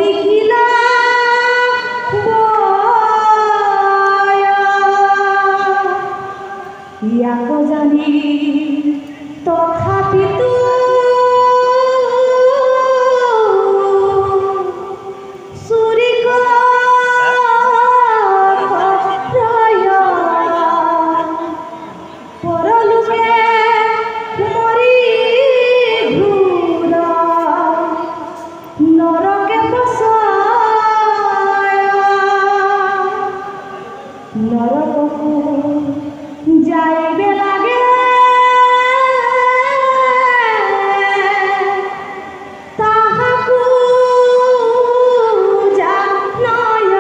দেখিলা ইয়াক জানি তথাপিতো যাইবে লাগে তাহাকু জানয়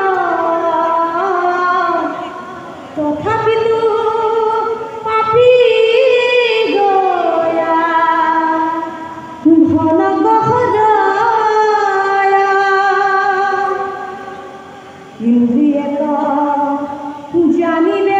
তথাপিতো পাপী গয়া ধন গহরায় ইন্দ্রিয়ক জানিবে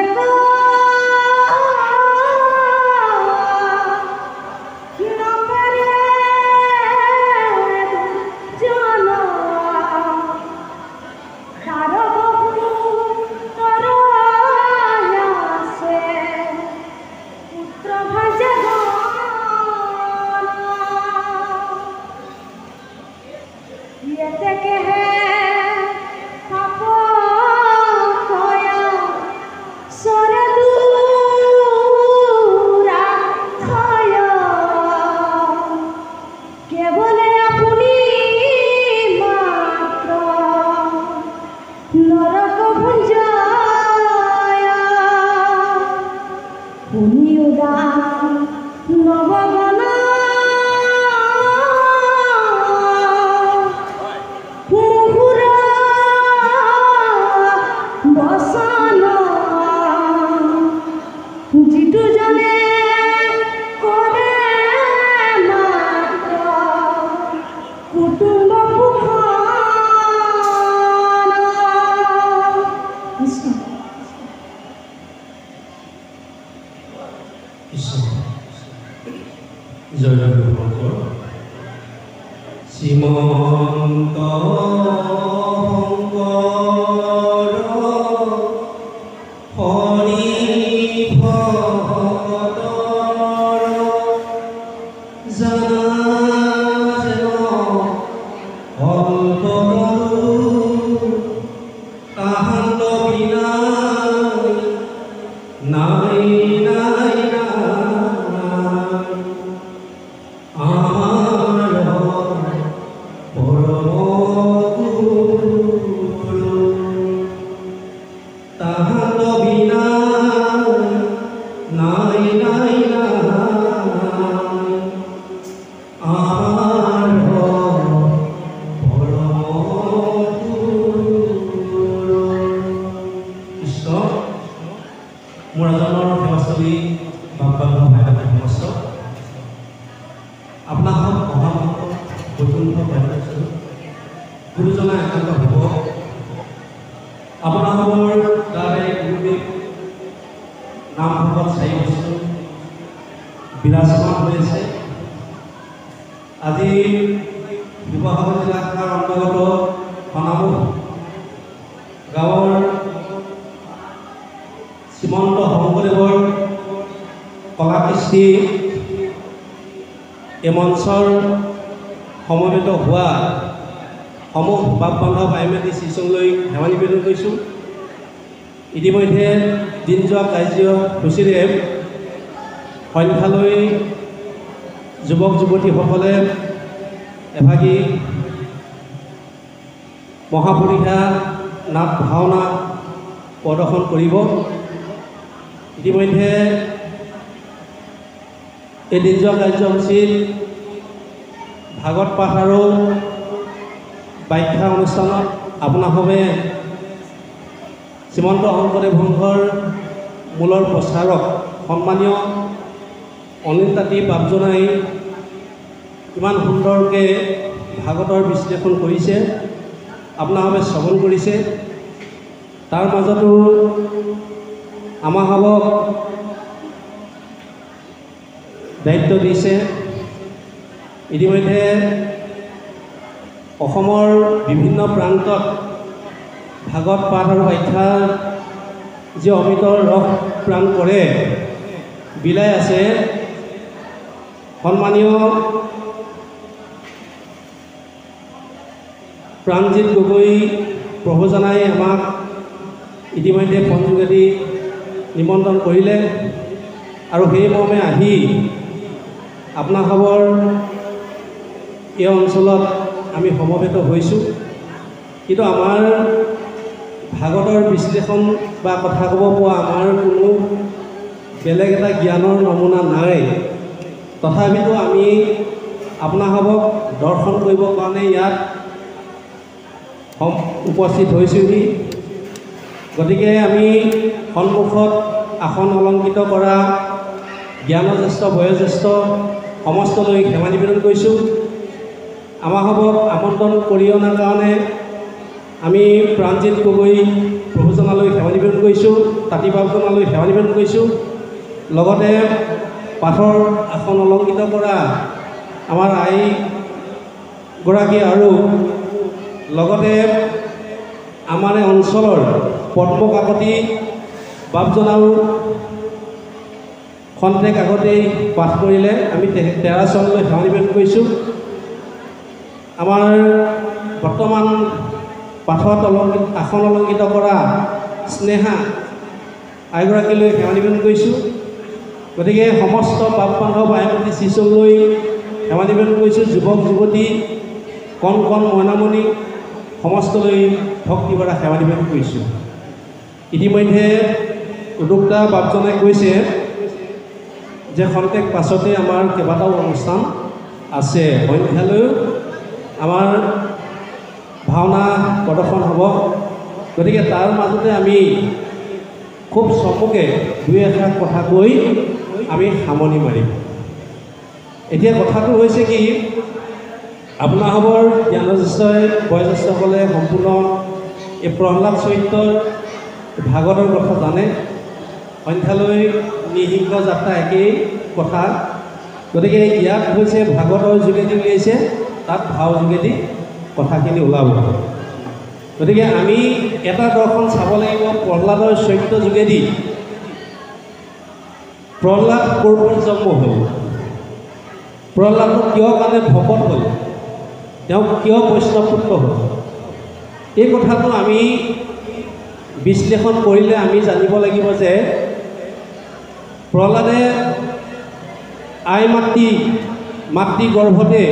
শ্রীমন্ত হরি ভকতৰ জানা তাহান্ত বিনা নাই নাই গুৰুজনা একান্ত হ'ব আপোনালোকৰ তাৰে গুৰুদেৱ নামভকত 4 বছৰ বিৰাজমান হৈ আছে। আজি শিৱসাগৰ জিলাখনৰ অন্তৰ্গত সনামুখ গাঁৱৰ শ্ৰীমন্ত শংকৰদেৱৰ কলাকৃষ্টি এই মঞ্চৰ সমবেত হোৱা সমূহ বাপ বান্ধৱ আইমাতী শ্ৰীচংলৈ সেৱা নিবেদন কৰিছোঁ। ইতিমধ্যে দিন যোৱা কাৰ্যসূচীৰে সন্ধ্যালৈ যুৱক যুৱতীসকলে এভাগী মহাপুৰুষা নাট ভাওনা প্ৰদৰ্শন কৰিব। ইতিমধ্যে এই দিন যোৱা কাৰ্যসূচীত ভাগৱত পাঠ আৰু ব্যাখ্যা অনুষ্ঠানত আপোনাসৱে শ্ৰীমন্ত শংকৰদেৱ বংশৰ মূলৰ প্ৰচাৰক সন্মানীয় অনিল তাঁতী বাপজনাই ইমান সুন্দৰকৈ ভাগৱতৰ বিশ্লেষণ কৰিছে, আপোনাসৱে শ্ৰৱণ কৰিছে। তাৰ মাজতো আমাসৱক দায়িত্ব দিছে। ইতিমধ্যে অসমৰ বিভিন্ন প্ৰান্তত ভাগৱত পাঠ আৰু ব্যাখ্যাৰ যি অমৃত ৰস প্ৰাণ কৰে বিলাই আছে। সন্মানীয় প্ৰাণজিৎ গগৈ প্ৰভুজনাই আমাক ইতিমধ্যে ফোন যোগেদি নিমন্ত্ৰণ কৰিলে আৰু সেই মৰ্মে আহি আপোনাসৱৰ এই অঞ্চলত আমি সমবেত হৈছোঁ। কিন্তু আমাৰ ভাগৱতৰ বিশ্লেষণ বা কথা ক'ব পৰা আমাৰ কোনো বেলেগ এটা জ্ঞানৰ নমুনা নাই। তথাপিতো আমি আপোনাসৱক দৰ্শন কৰিবৰ কাৰণে ইয়াত উপস্থিত হৈছোঁহি। গতিকে আমি সন্মুখত আসন অলংকৃত কৰা জ্ঞানজ্যেষ্ঠ বয়োজ্যেষ্ঠ সমস্তলৈ সেৱা নিবেদন কৰিছোঁ। আমাসৱক আমন্ত্ৰণ কৰি অনাৰ কাৰণে আমি প্ৰাণজিৎ গগৈ প্ৰভুজনালৈ সেৱা নিবেদন কৰিছোঁ, তাঁতী বাপজনালৈ সেৱা নিবেদন কৰিছোঁ। লগতে পাঠৰ আসন অলংকৃত কৰা আমাৰ আইগৰাকী আৰু লগতে আমাৰ অঞ্চলৰ পদ্মকাকতি বাপজনাও খন্তেক আগতেই পাঠ কৰিলে। আমি তেৰাচৰণলৈ সেৱা নিবেদন কৰিছোঁ। আমাৰ বৰ্তমান পাঠত আসন অলংকৃত কৰা স্নেহা আইগৰাকীলৈ সেৱা নিবেদন কৰিছোঁ। গতিকে সমস্ত বাপ বান্ধৱ আইমতী শিশুলৈ সেৱা নিবেদন কৰিছোঁ। যুৱক যুৱতী কণ কণ মইনামণি সমস্তলৈ ভক্তিভৰা সেৱা নিবেদন কৰিছোঁ। ইতিমধ্যে উদ্যোক্তা বাপজনে কৈছে যে খন্তেক পাছতে আমাৰ কেইবাটাও অনুষ্ঠান আছে। সন্ধ্যালৈও আমাৰ ভাওনা প্ৰদৰ্শন হ'ব। গতিকে তাৰ মাজতে আমি খুব চমুকে দুই এষাৰ কথা কৈ আমি সামৰণি মাৰিম। এতিয়া কথাটো হৈছে কি, আপোনাসৱৰ জ্ঞানজ্যেষ্ঠ বয়োজ্যেষ্ঠসকলে সম্পূৰ্ণ এই প্ৰহ্লাদ চৰিত্ৰৰ ভাগৱতৰ কথা জানে। সন্ধ্যালৈ নিসিংহ যাত্ৰা একেই কথা। গতিকে ইয়াত হৈছে ভাগৱতৰ যোগেদি উলিয়াইছে, তাত ভাও যোগেদি কথাখিনি ওলাব। গতিকে আমি এটা দৰ্শন চাব লাগিব প্ৰহ্লাদৰ চৰিত্ৰ যোগেদি। প্ৰহ্লাদ ক'ৰ পৰা জন্ম হ'ল, প্ৰহ্লাদৰ কিয় কাৰণে ভকত হ'ল, তেওঁ কিয় বৈষ্ণৱ পুত্ৰ হ'ল, এই কথাটো আমি বিশ্লেষণ কৰিলে আমি জানিব লাগিব যে প্ৰহ্লাদে মাতৃ গৰ্ভতে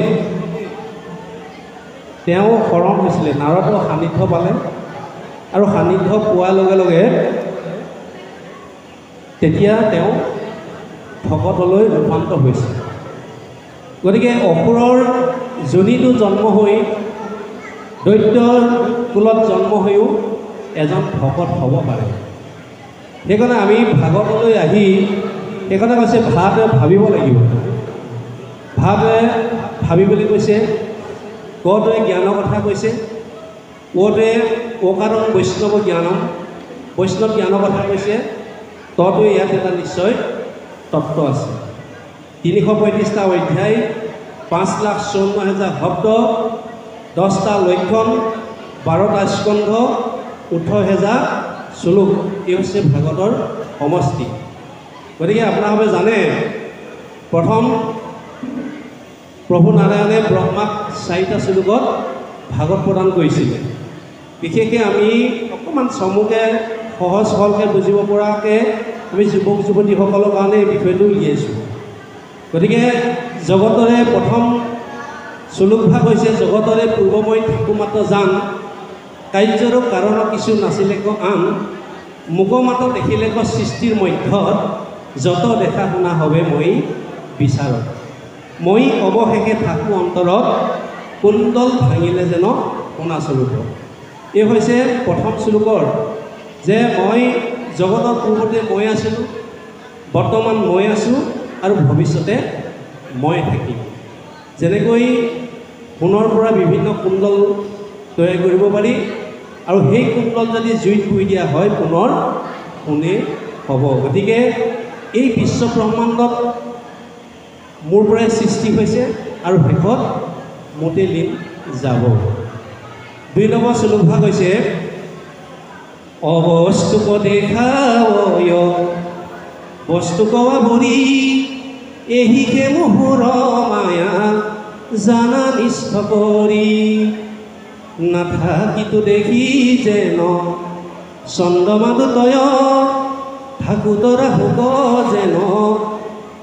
তেওঁ শৰণ হৈছিলে। নাৰদৰ সান্নিধ্য পালে আৰু সান্নিধ্য পোৱাৰ লগে লগে তেতিয়া তেওঁ ভকতলৈ ৰূপান্তৰ হৈছে। গতিকে অসুৰৰ যোনিটো জন্ম হৈ দৈত্যৰ কুলত জন্ম হৈও এজন ভকত হ'ব পাৰে। সেইকাৰণে আমি ভাগৱতলৈ আহি সেইকাৰণে কৈছে ভাৱে ভাবিব লাগিব। ভাৱে ভাবি বুলি কৈছে। কটোৱে জ্ঞানৰ কথা কৈছে। কটোৱে অকাৰণ বৈষ্ণৱ জ্ঞানম, বৈষ্ণৱ জ্ঞানৰ কথা কৈছে। তটোৱে ইয়াত এটা নিশ্চয় তত্ত্ব আছে। 335টা অধ্যায়, 5,54,000 শব্দ, 10টা লক্ষণ, 12টা স্কন্ধ, 18,000 শ্লোক। এই হৈছে ভাগৱতৰ সমষ্টি। গতিকে আপোনালোকে জানে প্ৰথম প্ৰভু নাৰায়ণে ব্ৰহ্মাক 4টা শ্লোকত ভাগৱত প্ৰদান কৰিছিলে। বিশেষকৈ আমি অকণমান চমুকৈ সহজ সৰলকৈ বুজিব পৰাকৈ আমি যুৱক যুৱতীসকলৰ কাৰণে এই বিষয়টো উলিয়াইছোঁ। গতিকে জগতৰে প্ৰথম শ্লোকভাগ হৈছে জগতৰে পূৰ্বময় থাকোঁ মাত্ৰ জান, কাৰ্যৰো কাৰণ কিছু নাছিলে ক আন, মোক মাত্ৰ দেখিলে ক সৃষ্টিৰ মধ্যত, যত দেখা শুনা হবে মই বিচাৰত, মই অৱশেষে থাকোঁ অন্তৰত, কুণ্ডল ভাঙিলে যেন শুনা স্বৰূপ। এই হৈছে প্ৰথম শ্লোকৰ যে মই জগতৰ পূৰ্বতে মই আছিলোঁ, বৰ্তমান মই আছোঁ আৰু ভৱিষ্যতে মই থাকিম। যেনেকৈ সোণৰ পৰা বিভিন্ন কুণ্ডল তৈয়াৰ কৰিব পাৰি আৰু সেই কুণ্ডল যদি জুইত পুৰি দিয়া হয় পুনৰ সোণেই হ'ব। গতিকে এই বিশ্ব ব্ৰহ্মাণ্ডত মোৰ পৰাই সৃষ্টি হৈছে আৰু শেষত মোতে লীন যাব। 2 নম্বৰ শ্লোকভাগ হৈছে অবস্তুক দেখায় বস্তুক আবৰি এহিকে মোহৰ মায়া জানা নিষ্ঠ কৰি নাথাকিতো দেখি যেন চন্দ্ৰমাদু তয় থাকোতৰা হুক যেন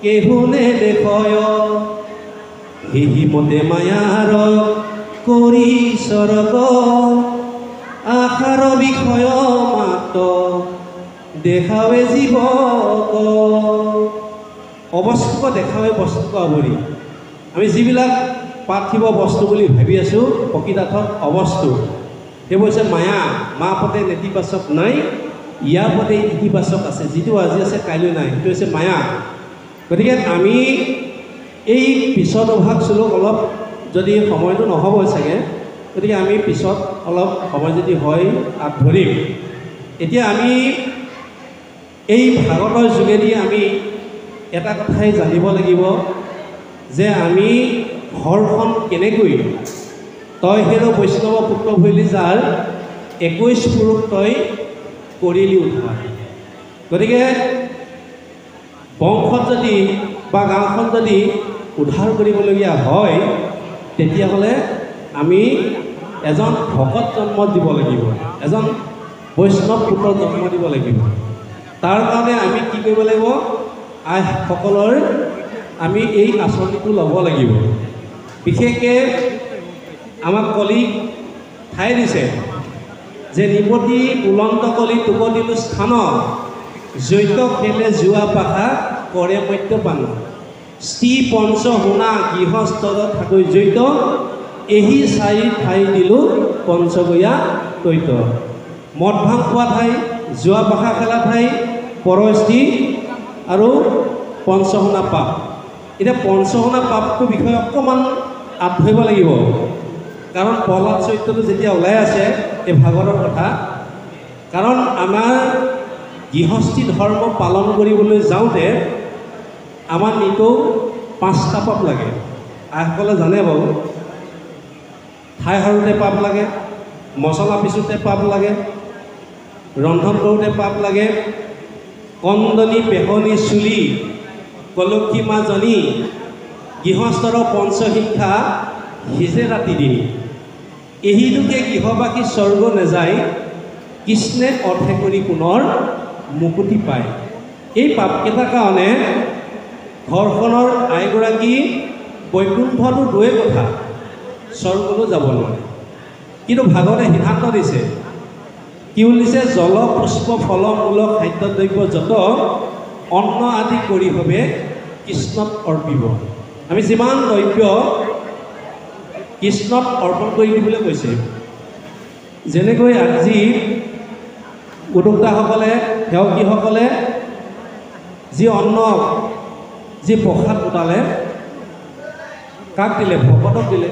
কেহুনে দেখয় হিমতে মায়াৰ কৰি স্বৰ্গ আশাৰ বিষয় মাত্ৰ দেখাৱে জীৱক অবস্তুক দেখাৱে বস্তুক আৱৰি আমি যিবিলাক পাৰ্থিৱ বস্তু বুলি ভাবি আছোঁ প্ৰকৃতাৰ্থত অবস্তু সেইবোৰ হৈছে মায়া মা পতে নেতিবাচক নাই ইয়াৰ পতে ইতিবাচক আছে যিটো আজি আছে কাইলৈ নাই সেইটো হৈছে মায়া গতিকে আমি এই পিছত অভাগ শ্লোক অলপ যদি সময়টো নহ'বই চাগে গতিকে আমি পিছত অলপ সময় যদি হয় আগধৰিম এতিয়া আমি এই ভাগৱতৰ যোগেদি আমি এটা কথাই জানিব লাগিব যে আমি ঘৰখন কেনেকৈ তই হেৰ বৈষ্ণৱ পুত্ৰ ভৈলি যাৰ 21 পুৰুষ তই কৰিলি উদ্ধাৰ গতিকে বংশত যদি বা গাঁওখন যদি উদ্ধাৰ কৰিবলগীয়া হয় তেতিয়াহ'লে আমি এজন ভকত জন্ম দিব লাগিব এজন বৈষ্ণৱ পুত্ৰ জন্ম দিব লাগিব তাৰ কাৰণে আমি কি কৰিব লাগিব আইসকলৰ আমি এই আঁচনিটো ল'ব লাগিব বিশেষকৈ আমাক কলি ঠাই দিছে যে নিপতি উলন্ত কলি টোপতিলো স্থান জৈত খেলে যোৱা পাশা কৰে মদ্যপান স্ত্ৰী পঞ্চ শুনা গৃহস্থত থাকৈ জৈত এহি চাৰি ঠাই দিলোঁ পঞ্চগয়া তৈত মদ ভাং খোৱা ঠাই যোৱা পাশা খেলা ঠাই পৰস্ত্ৰী আৰু পঞ্চশুনা পাপ এতিয়া পঞ্চশুনা পাপটোৰ বিষয়ে অকণমান আঁত ধৰিব লাগিব কাৰণ প্ৰহ্লাদ চৰিত্ৰটো যেতিয়া ওলাই আছে এই ভাগৱতৰ কথা কাৰণ আমাৰ গৃহস্থী ধৰ্ম পালন কৰিবলৈ যাওঁতে আমাৰ নিতৌ 5টা পাপ লাগে আইসকলে জানে বাৰু ঠাই সাৰোঁতে পাপ লাগে মছলা পিছোঁতে পাপ লাগে ৰন্ধন কৰোঁতে পাপ লাগে কন্দনি পেহনি চুলি কলক্ষী মাজনী গৃহস্থৰ পঞ্চশিক্ষা সিজে ৰাতি দিনি এহিদুকে গৃহবাসী স্বৰ্গ নেযায় কৃষ্ণে অৰ্থে কৰি পুনৰ মুকুতি পায় এই পাপকেইটাৰ কাৰণে ঘৰখনৰ আইগৰাকী বৈকুণ্ঠটো দূৰে কথা স্বৰ্গলৈ যাব নোৱাৰে কিন্তু ভাগৱতে সিদ্ধান্ত দিছে কি বুলিছে জল পুষ্প ফল মূল খাদ্য দ্ৰব্য যত অন্ন আদি কৰি হবে কৃষ্ণত অৰ্পিব আমি যিমান দ্ৰব্য কৃষ্ণত অৰ্পণ কৰি দিবলৈ কৈছে যেনেকৈ আজি উদ্যোক্তাসকলে সেৱকীসকলে যি অন্ন যি প্ৰসাদ গোটালে কাক দিলে ভকতক দিলে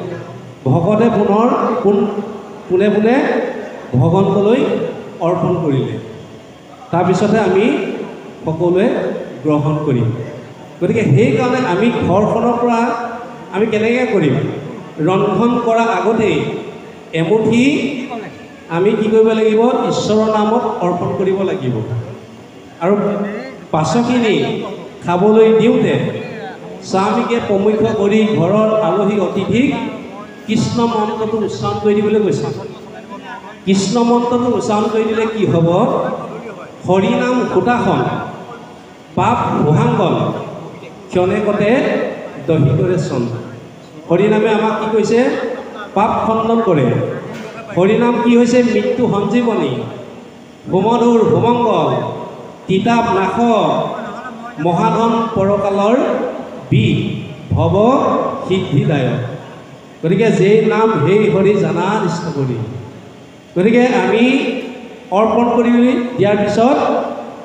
ভকতে পুনৰ পোনে পোনে ভগৱন্তলৈ অৰ্পণ কৰিলে তাৰপিছতে আমি সকলোৱে গ্ৰহণ কৰিম গতিকে সেইকাৰণে আমি ঘৰখনৰ পৰা আমি কেনেকৈ কৰিম ৰন্ধন কৰাৰ আগতেই এমুঠি আমি কি কৰিব লাগিব ঈশ্বৰৰ নামত অৰ্পণ কৰিব লাগিব আৰু পাছৰখিনি খাবলৈ দিওঁতে স্বামীকে প্ৰমুখ্য কৰি ঘৰৰ আলহী অতিথিক কৃষ্ণ মন্ত্ৰটো উচ্চাৰণ কৰি দিবলৈ কৈছে কৃষ্ণ মন্ত্ৰটো উচ্চাৰণ কৰি দিলে কি হ'ব হৰিনাম সূতাখন পাপ ভোহাংগন ক্ষণেকতে দহি কৰে চন হৰিনামে আমাক কি কৈছে পাপ খণ্ডন কৰে হৰিনাম কি হৈছে মৃত্যু সঞ্জীৱনী হোমধুৰ হোমংগল তিতাপ নাশ মহাধন পৰকালৰ বিষ ভৱ সিদ্ধিদায়ক গতিকে যেই নাম সেই হৰি জানা নিষ্ঠ কৰি গতিকে আমি অৰ্পণ কৰি দিয়াৰ পিছত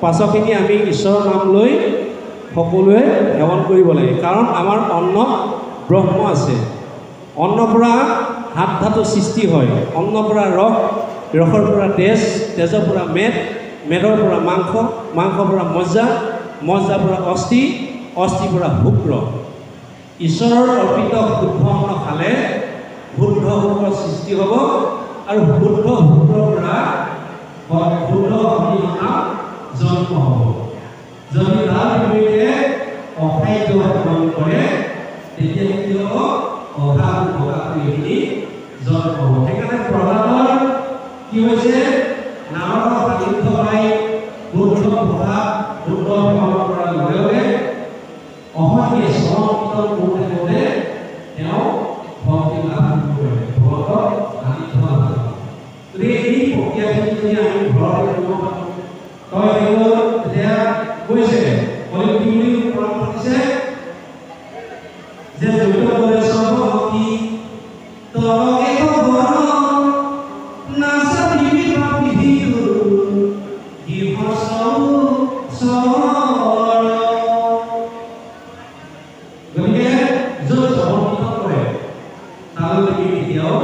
পাছৰখিনি আমি ঈশ্বৰৰ নাম লৈ সকলোৱে সেৱন কৰিব লাগে কাৰণ আমাৰ অন্ন ব্ৰহ্ম আছে অন্নৰ পৰা হাত ধাতু সৃষ্টি হয় অন্নৰ পৰা ৰস ৰসৰ পৰা তেজ তেজৰ পৰা মেদৰ পৰা মাংস মাংসৰ পৰা মজ্জা মজ্জাৰ পৰা অস্থি অস্থিৰ পৰা শুক্ৰ ঈশ্বৰৰ অৰ্পিত শুদ্ধ অন্ন খালে শুদ্ধ শুক্ৰৰ সৃষ্টি হ'ব আৰু শুদ্ধ সূত্ৰৰ পৰা শুদ্ধ সন্তান জন্ম হ'ব। যদি তাৰ বিপৰীতে অখাদ্য গ্ৰহণ কৰে তেতিয়া কি হ'ব? অভাৱ ভোগাখিনি জন্ম হ'ব। সেইকাৰণে প্ৰহ্লাদৰ কি হৈছে? নাৰদৰ সান্নিধ্য পাই শুদ্ধ প্ৰভাৱ শুদ্ধ ভ্ৰমণ কৰাৰ লগে লগে অহৰ্নিশে শ্ৰৱণ কীৰ্তন কৰোঁতে তেওঁ ভক্তি লাভ কৰে, ভগৱতৰ সান্নিধ্য লাভ কৰে। গতিকে এই প্ৰক্ৰিয়াখিনি যদি আমি ঘৰতে কৰিব পাৰোঁ, তই সেইবোৰ এতিয়া কৈছে কলিত কি বুলি প্ৰমাণ পাতিছে যে জৈতৱৰে সৰ্বভক্তি তৰকে খবৰ নাচা বিবি পাপি গৃহস্থ সৰ। গতিকে য'ত সৰ্বভক্ত কৰে তালৈ তুমি কেতিয়াও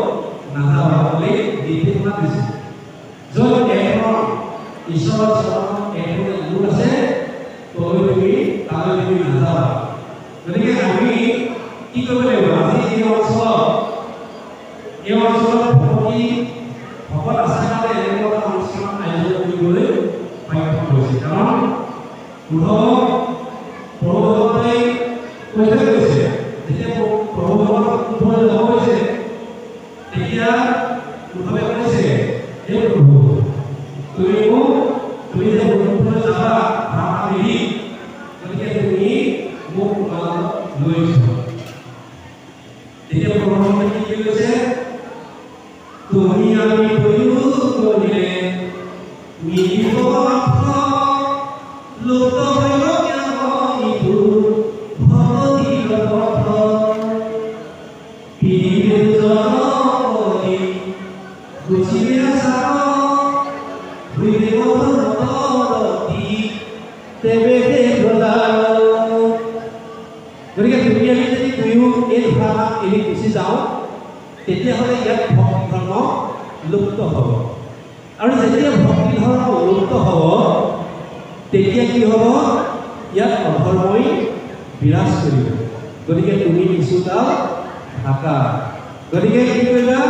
নাযাবা বুলি নিৰ্দেশনা দিছে। য'ত এখন ঈশ্বৰৰ চৰণত এখন লোক আছে তলৈ তুমি তালৈ তুমি নাযাবা। গতিকে আমি কি কৰিব লাগিব? আজি এই অঞ্চলত ভকত আছে কাৰণে এনেকুৱা এটা অনুষ্ঠান আয়োজন কৰিবলৈ সক্ষম হৈছে। কাৰণ প্ৰভুভগৱানে কৈ থৈ গৈছে, যেতিয়া প্ৰভুভগৱানক উদ্ধৱে লগ হৈছে তেতিয়া উদ্ধৱে কৈছে, হে প্ৰভু তুমি যে বৈকুণ্ঠলৈ যাবা ভাড়া এৰি, গতিকে তুমি মোক লৈ যোৱা। তেতিয়া প্ৰভুভগৱানে কি কৈছে? তুমি আমি দুয়ো গ'লে মিলিব লোক হৈব জ্ঞানীটো ভগতিৰ পথ পীড়িত জনপতি বুজিবে চাৰ ভুইব ভগৱতী তেবে প্ৰদান। গতিকে তুমি আমি যদি দুয়ো এই ভাষাত এৰি গুচি যাওঁ তেতিয়াহ'লে ইয়াত ভক্তি ধৰ্ম লুপ্ত হ'ব। আৰু যেতিয়া ভক্তি ধৰ্ম লুপ্ত হ'ব তেতিয়া কি হ'ব? ইয়াত অধৰ্মই বিৰাজ কৰিব। গতিকে তুমি কিছুকাল থাকা। গতিকে কি কৰিবা?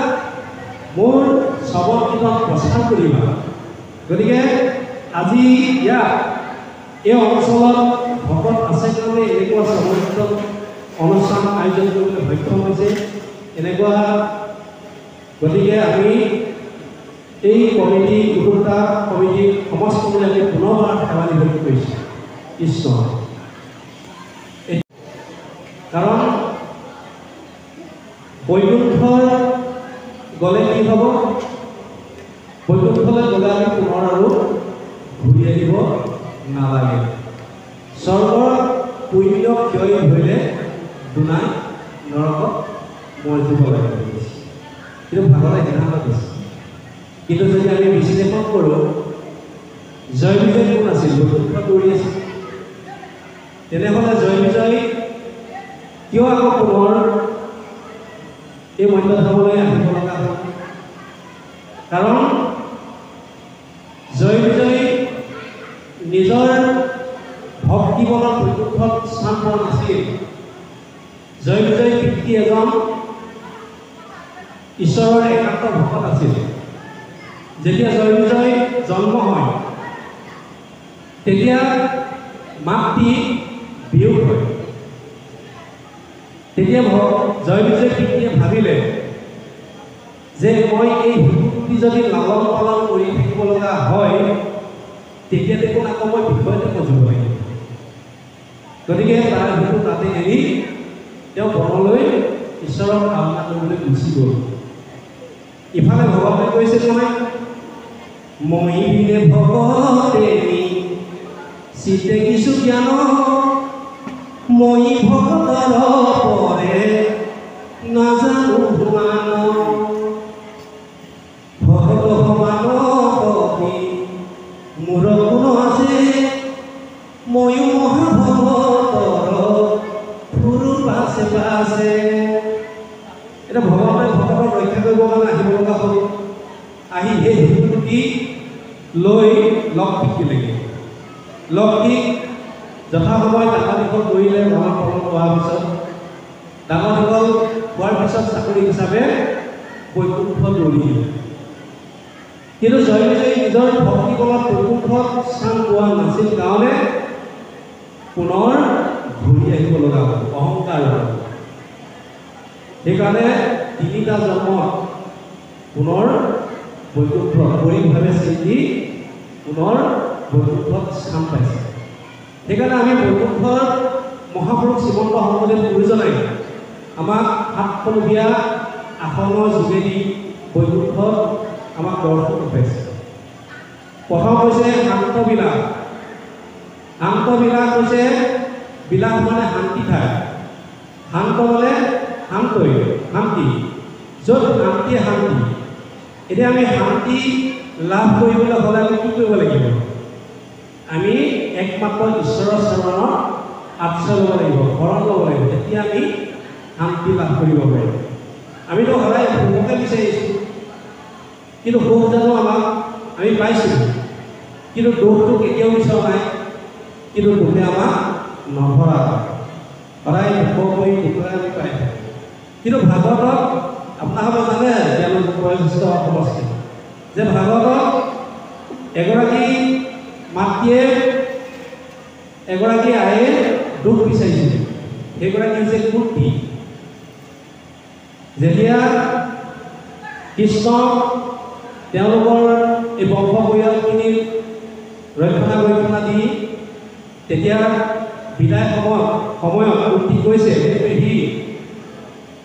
মোৰ শ্ৰৱণ কীৰ্তন প্ৰচাৰ কৰিবা। গতিকে আজি ইয়াত এই অঞ্চলত ভকত আছে কাৰণে এনেকুৱা শ্ৰৱণ কীৰ্তন অনুষ্ঠান আয়োজন কৰিবলৈ সক্ষম হৈছে এনেকুৱা। গতিকে আমি এই কমিটি উদ্যোক্তা কমিটিৰ সমস্তলৈ আমি পুনৰবাৰ ধেমালি হৈ কৰিছোঁ কৃষ্ণ। কাৰণ বৈকুণ্ঠ গ'লে কি হ'ব? বৈকুণ্ঠলৈ গ'লে আমি পুনৰ আৰু ঘূৰি আহিব নালাগে। স্বৰ্গৰ পুণ্য ক্ষয় হ'লে দুনাই নৰকত মৰিব লাগে। কিন্তু ভাগৱতে সিদ্ধান্ত দিছে। কিন্তু যদি আমি বিশ্লেষণ কৰোঁ জয় বিজয় কোন আছিল? বৈকুণ্ঠ দৌৰি আছিল। তেনেহ'লে জয় বিজয় কিয় আকৌ পুনৰ এই মন্যধামলৈ আহিব লগা হ'ল? কাৰণ জয় বিজয় নিজৰ ভক্তি বলত বৈকুণ্ঠত স্থান পোৱা নাছিল। জয় বিজয় পিতৃ এজন ঈশ্বৰৰ একান্ত ভকত আছিল। যেতিয়া জয় বিজয় জন্ম হয় তেতিয়া মাতৃ বিয়োগ হয়। তেতিয়া জয় বিজয় পিতৃয়ে ভাবিলে যে মই এই শিশুটি যদি লালন পালন কৰি থাকিব লগা হয় তেতিয়া দেখোন আকৌ মই বিষয়তে বুজিব লাগিব। গতিকে তাৰ শিশু তাতে এৰি তেওঁ বনলৈ ঈশ্বৰক আৰাধনা কৰিবলৈ গুচি গ'ল। ইফালে ভগৱানে কৈছে নহয়, মই বিনে ভকতেনি চিতে কিছু জ্ঞান মই ভকতৰ পৰে নাজানো মান ভকত মানৱী মোৰ গুণ আছে ময়ো মহাভকতৰ ফুৰু পাছে পাছে। এটা ভগৱানে ভকতক ৰক্ষা কৰিবৰ কাৰণে আহিব লগা হ'ল। আহি সেই শিশুটি লৈ লক্ষীক দিলেগৈ। লক্ষীক যথাসময় ডাঙৰ দীঘল কৰিলে। মনত পালন কৰাৰ পিছত ডাঙৰ দীঘল হোৱাৰ পিছত চাকৰি হিচাপে বৈকুণ্ঠ দৌৰিলে। কিন্তু জয় বিজয়ী নিজৰ ভক্তি বলত বৈকুণ্ঠত স্থান পোৱা নাছিল কাৰণে পুনৰ ঘূৰি আহিব লগা হ'ল অহংকাৰ। সেইকাৰণে তিনিটা জন্মত পুনৰ বৈকুণ্ঠ পৰিভাৱে চিন্তি পুনৰ বৈকুণ্ঠত স্থান পাইছে। সেইকাৰণে আমি বৈকুণ্ঠৰ মহাপুৰুষ শ্ৰীমন্ত শংকৰদেৱ গুৰুজনাই আমাক সাতখনবীয়া আসনৰ যোগেদি বৈকুণ্ঠত আমাক দৰ্শন পাইছে। প্ৰথম হৈছে শান্তবিলাস। শান্তবিলাস হৈছে বিলাস মানে শান্তি ঠাই, শান্ত মানে শান্তই শান্তি, য'ত শান্তিয়ে শান্তি। এতিয়া আমি শান্তি লাভ কৰিবলৈ হ'লে আমি কি কৰিব লাগিব? আমি একমাত্ৰ ঈশ্বৰৰ চৰণত আশ্ৰয় ল'ব লাগিব, শৰণ ল'ব লাগিব, তেতিয়া আমি শান্তি লাভ কৰিব পাৰিম। আমিতো সদায় সুখকে বিচাৰিছোঁ, কিন্তু সুখ জানো আমাক আমি পাইছোঁ, কিন্তু দুখটো কেতিয়াও বিচৰা নাই, কিন্তু দুখে আমাক নভৰা, সদায় দুখ কৰি দুখৰে আমি পাই থাকোঁ। কিন্তু ভাগৱতত আপোনালোকে জানে জ্ঞান বয়োজ্যেষ্ঠ সমষ্টি যে ভাগৱতত এগৰাকী মাতৃয়ে এগৰাকী আয়ে দুখ বিচাৰিছিল, সেইগৰাকী হৈছে কুন্তি। যেতিয়া কৃষ্ণ তেওঁলোকৰ এই বংশ পৰিয়ালখিনিৰ ৰক্ষণাবেক্ষণা দি তেতিয়া বিদায় সময়ত কুন্তি কৈছে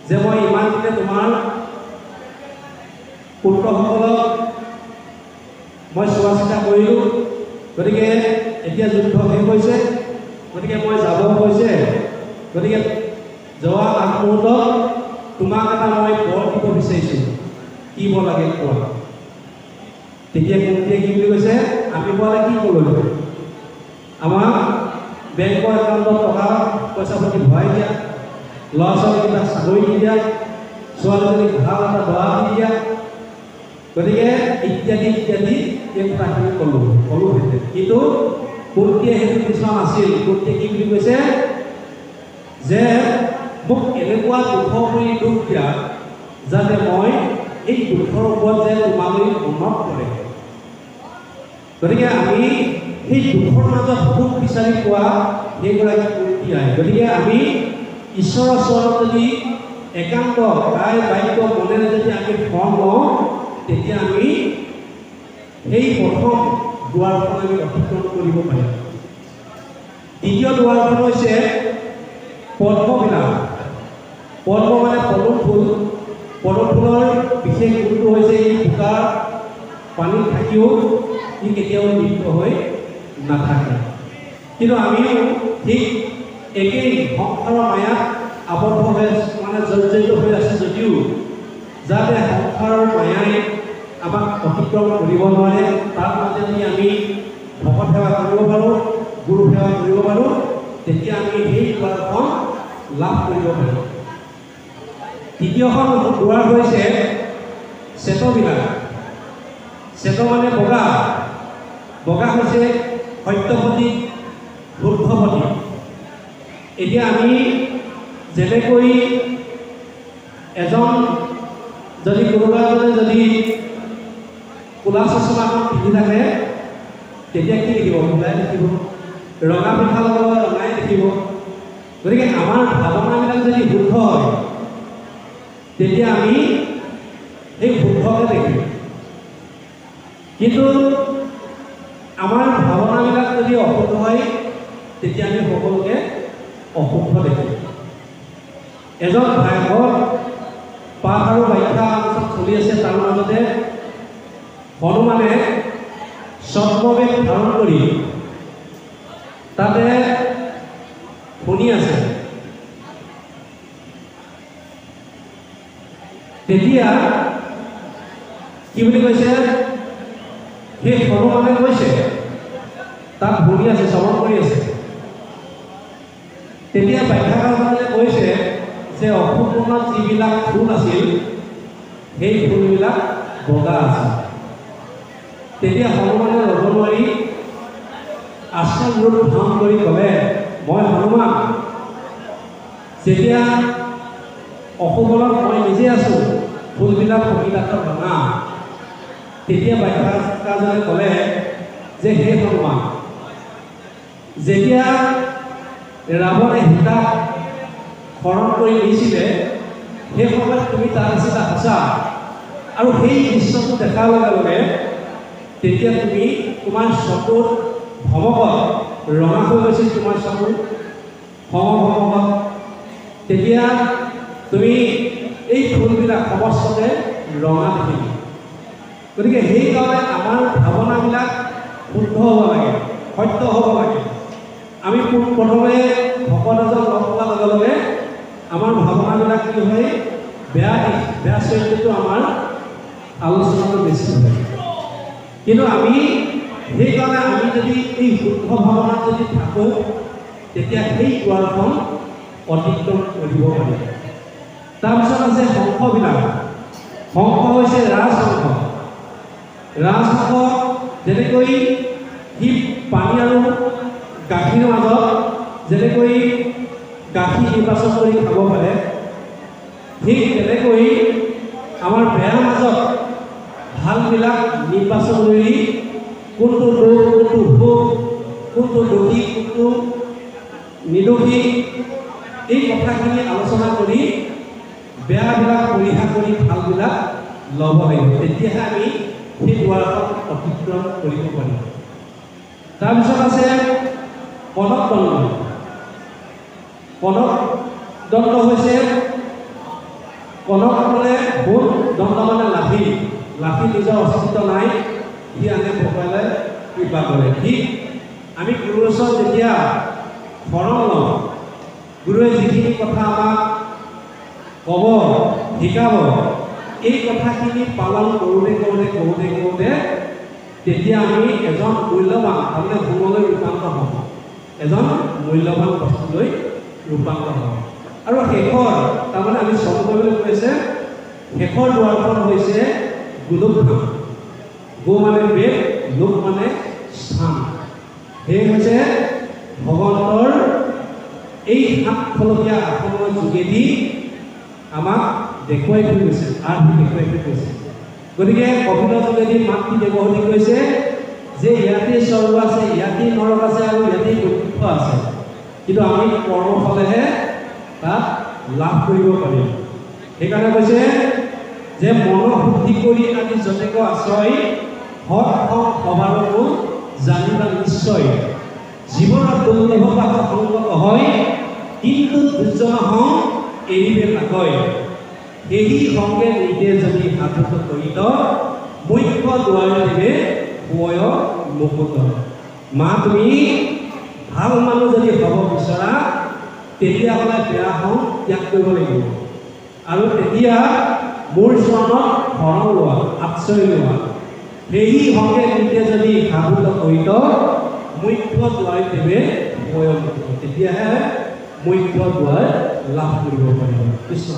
যে মই ইমান দিনে তোমাৰ পুত্ৰসকলক মই চোৱা চিতা কৰিলোঁ, গতিকে এতিয়া যুদ্ধ শেষ হৈছে, গতিকে মই যাব হৈছে, গতিকে যোৱা আগমুহূৰ্তত তোমাক এটা মই বৰ দিব বিচাৰিছোঁ, কি বৰ লাগে কোৱা। তেতিয়া কুন্তিয়ে কি বুলি কৈছে? আমি বোলে কি ক'লোঁ? আমাক বেংকৰ একাউণ্টত টকা পইচা পাতি ভৰাই দিয়া, ল'ৰা ছোৱালীকেইটাক চাকৰি দি দিয়া, ছোৱালীজনীক ভাল এটা দৰা দি দিয়া, গতিকে ইত্যাদি ইত্যাদি এই কথাখিনি ক'লোহেঁতেন। কিন্তু কুন্তিয়ে সেইটো বিচৰা নাছিল। কুন্তিয়ে কি বুলি কৈছে? যে মোক এনেকুৱা দুখৰ কৰি দুখ দিয়া যাতে মই এই দুখৰ ওপৰত যে তোমালৈ মনত পৰে। গতিকে আমি সেই দুখৰ মাজত সুখ বিচাৰি পোৱা সেইগৰাকী কুন্তি আই। গতিকে আমি ঈশ্বৰৰ চৰণত যদি একান্ত কায় বাক্য মনেৰে যদি আমি শৰণ লওঁ, তেতিয়া আমি সেই প্ৰথম দুৱাৰখন আমি অতিক্ৰম কৰিব পাৰিম। দ্বিতীয় দুৱাৰখন হৈছে পদ্মবিলাস। পদ্ম মানে পদুম ফুল। পদুম ফুলৰ বিশেষ গুণটো হৈছে ই বোকা পানীত থাকিও ই কেতিয়াও লিপ্ত হৈ নাথাকে। কিন্তু আমিও ঠিক একেই সংসাৰৰ মায়াত আবদ্ধ হৈ মানে জৰ্জৰিত হৈ আছে যদিও যাতে সংসাৰৰ মায়াই আমাক অতিক্ৰম কৰিব নোৱাৰে, তাৰ মাজেদি আমি ভকত সেৱা কৰিব পাৰোঁ, গুৰু সেৱা কৰিব পাৰোঁ, তেতিয়া আমি সেই দুৱাৰখন লাভ কৰিব পাৰিম। তৃতীয়খন দুৱাৰ হৈছে শ্বেতবিলাস। শ্বেত মানে বগা, বগা হৈছে সত্যপতি শুদ্ধপতি। এতিয়া আমি যেনেকৈ এজন যদি কোনোবা এজনে যদি ক'লা চশমাখন পিন্ধি থাকে, তেতিয়া কি দেখিব? ক'লাই দেখিব। ৰঙা পিঠা লগাব, ৰঙাই দেখিব। গতিকে আমাৰ ভাৱনাবিলাক যদি শুদ্ধ হয়, তেতিয়া আমি সেই শুদ্ধকে দেখিম। কিন্তু আমাৰ ভাৱনাবিলাক যদি অশুদ্ধ হয়, তেতিয়া আমি সকলোকে অশুদ্ধ দেখিম। এজন ভাগৱত পাঠ আৰু ব্যাখ্যা আলোচনা চলি আছে, তাৰ মাজতে হনুমানে ছদ্মবেশ ধাৰণ কৰি তাতে শুনি আছে। তেতিয়া কি বুলি কৈছে? সেই হনুমানে কৈছে, তাত শুনি আছে, শ্ৰৱণ কৰি আছে। তেতিয়া ব্যাখ্যাকাৰসকলে কৈছে যে অসম্পূৰ্ণ যিবিলাক ফুল আছিল, সেই ফুলবিলাক বগা আছিল। তেতিয়া হনুমানে ৰ'ব নোৱাৰি আশ্ৰম ৰূপ ধাৰণ কৰি ক'লে, মই হনুমান, যেতিয়া অসুবলত মই নিজে আছোঁ, ফুলবিলাক প্ৰকৃতাৰ্থ ৰঙা, তেতিয়া ব্যাখ্যাকাৰজনে ক'লে যে হে হনুমান, যেতিয়া ৰাৱণে সীতাক হৰণ কৰি নিছিলে সেই সময়ত তুমি তাত আছিলা সঁচা, আৰু সেই দৃশ্যটো দেখাৰ লগে লগে তেতিয়া তুমি তোমাৰ চকুত ভমকত ৰঙা হৈ গৈছিল, তোমাৰ চকুৰ ভমকত তেতিয়া তুমি এই ফুলবিলাক সমস্ততে ৰঙা দেখিবা। গতিকে সেইকাৰণে আমাৰ ভাৱনাবিলাক শুদ্ধ হ'ব লাগে, সত্য হ'ব লাগে। আমি প্ৰথমে ভকত এজন লগ পোৱাৰ লগে লগে আমাৰ ভাৱনাবিলাক কি হয়, বেয়া চৰিত্ৰটো আমাৰ আলোচনাটো বেছি হয়। কিন্তু আমি সেইকাৰণে আমি যদি এই শুদ্ধ ভাৱনাত যদি থাকোঁ তেতিয়া সেই দুৱাৰখন অতিক্ৰম কৰিব পাৰিম। তাৰপিছত আছে শংখবিলাক। শংখ হৈছে ৰাজশংখ। ৰাজশংখ যেনেকৈ সি পানী আৰু গাখীৰৰ মাজত যেনেকৈ গাখীৰ নিৰ্বাচন কৰি খাব পাৰে, ঠিক তেনেকৈ আমাৰ বেয়াৰ মাজত ভালবিলাক নিৰ্বাচন কৰি কোনটো দোষ, কোনটো সুখ, কোনটো দোষী, কোনটো নিৰ্দোষী, এই কথাখিনি আলোচনা কৰি বেয়াবিলাক পৰিহাৰ কৰি ভালবিলাক ল'ব লাগিব। তেতিয়াহে আমি সেই দুৱাৰখন অতিক্ৰম কৰিব পাৰিম। তাৰপিছত আছে কনক দণ্ড। কনক দণ্ড হৈছে কনক মানে ভোট, দণ্ড মানে লাঠি। লাঠি নিজৰ অস্তিত্ব নাই, সি আনে পকাইলৈ কৃপা কৰে। ঠিক আমি গুৰুৰ ওচৰত যেতিয়া শৰণ লওঁ, গুৰুৱে যিখিনি কথা আমাক ক'ব, শিকাব, এই কথাখিনি পালন কৰোঁতে তেতিয়া আমি এজন মূল্যৱান, তাৰমানে গুণলৈ ৰূপান্তৰ হ'ম, এজন মূল্যৱান বস্তুলৈ ৰূপান্তৰ হ'ম। আৰু শেষৰ তাৰমানে আমি চব কৰিবলৈ কৈছে, শেষৰ দুৱাৰখন হৈছে গোলোকধাম। গো মানে বেদ, লোক মানে স্থান। সেই হৈছে ভগৱন্তৰ এই সাতখলপীয়া আসনৰ যোগেদি আমাক দেখুৱাই থৈ গৈছে, দেখুৱাই থৈ গৈছে। গতিকে কপিলৰ যোগেদি মাতৃ দেৱহতি কৈছে যে ইয়াতেই স্বৰ্গ আছে, ইয়াতেই নৰক আছে আৰু ইয়াতেই বৈকুণ্ঠ আছে, কিন্তু আমি কৰ্মফলেহে তাত লাভ কৰিব পাৰিম। সেইকাৰণে কৈছে যে মনোশুদ্ধি কৰি আদি যতেক আশ্ৰয়, সৎ সবাৰকো জানিবা নিশ্চয়। জীৱনত দুৰ্লভ পাঠ সংগত হয়, কিন্তু দুৰ্জন হওঁ এৰিবে নাকয়। সেই সংগে নিতে যদি সাধুত কৰিত, মুখ্য দুৱাৰে দিবে পয় মুকুত। মা তুমি ভাল মানুহ যদি হ'ব বিচৰা, তেতিয়াহ'লে বেয়া হওঁ ত্যাগ কৰিব লাগিব, আৰু তেতিয়া মোৰ চৰণত শৰণ লোৱা, আশ্ৰয় লোৱা। সেই সংগে নিতে যদি সাধুত কৰিত, মুখ্য দুৱাৰে দিবে পয় মুকুত। তেতিয়াহে মুখ্য দুৱাৰ লাভ কৰিব পাৰিব। কৃষ্ণ।